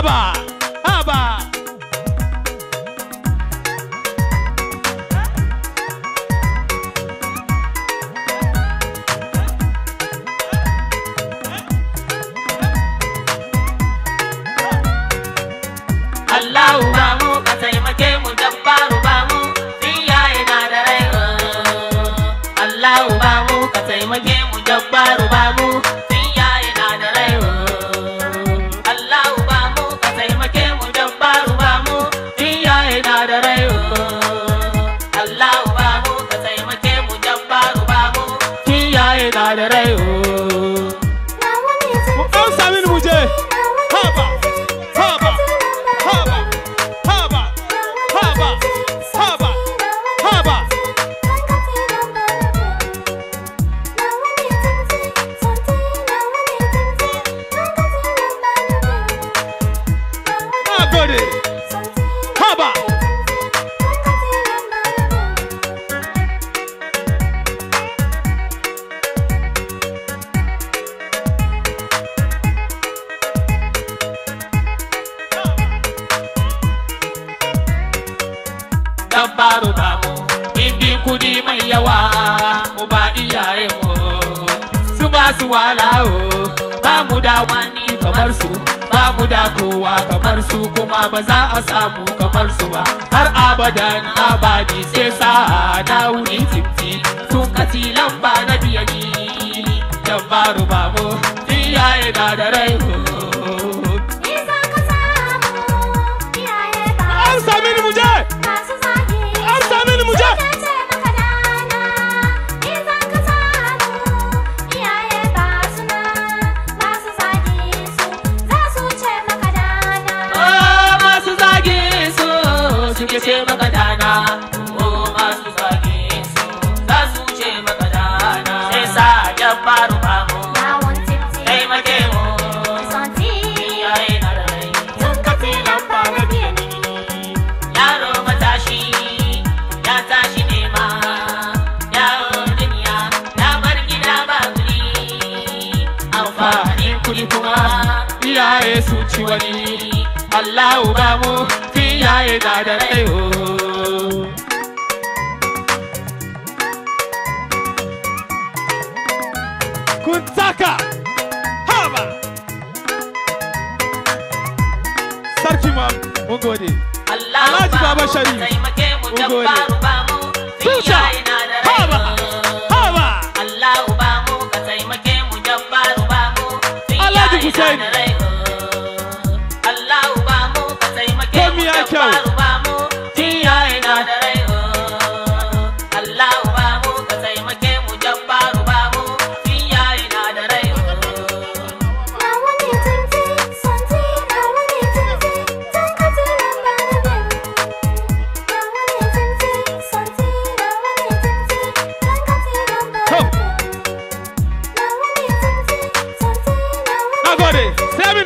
Haba, haba. Allahu ba mu ka taimake mu jabbaru ba mu iyaye na da rai. Allahu ba mu ka taimake mu jabbaru ba mu iyaye na da rai. Allahu ba mu ka taimake mu jabbaru ba mu iyaye na da rai. Allahu ba mu ka taimake mu jabbaru ba mu iyaye na da rai. Mu amsa mini mu je. Haba, haba. Haba, haba, haba, haba, haba. Na gode. Haba. Jabbaru ba mu indi kudi mai yawa mu ba iyaye mu su ba su wala ba mu da wani kamar su ba mu da kowa kamar su kuma ba za a samu kamar su ba har abadan abadi sai sa na wuni tipti sun katilan ba na biyani. Jabbaru ba mu iyaye na da rai. Amsa mini mu je. Amsa mini mu je. Masu zage su suke ce maka dana. Masu zage su za su ce maka dana. Sai sa Jabbaru ba mu taimake mu iyaye na da rai. Katilan ba na biyani. Yaro matashi ya tashi nema yawo duniya ya bar gida ba guri amfanin kudi kuma Iyaye su ci wani. Allahu ba mu iyaye na da rai. Kun taka. Haba. Sarki ma mun gode. Alhaji Baba Sharif. taimake mu Mun gode. Jabbaru ba mu Tusa. iyaye na da Haba. rai. Haba. Allahu ba mu ka taimake mu Jabbaru ba mu Alhaji iyaye Hussein. na da rai. Allahu ba mu ka taimake Komi mu ya kyau. Jabbaru ba mu iyaye na da rai. Allahu ba mu ka taimake mu Jabbaru ba mu iyaye na da rai. Na gode. Sai min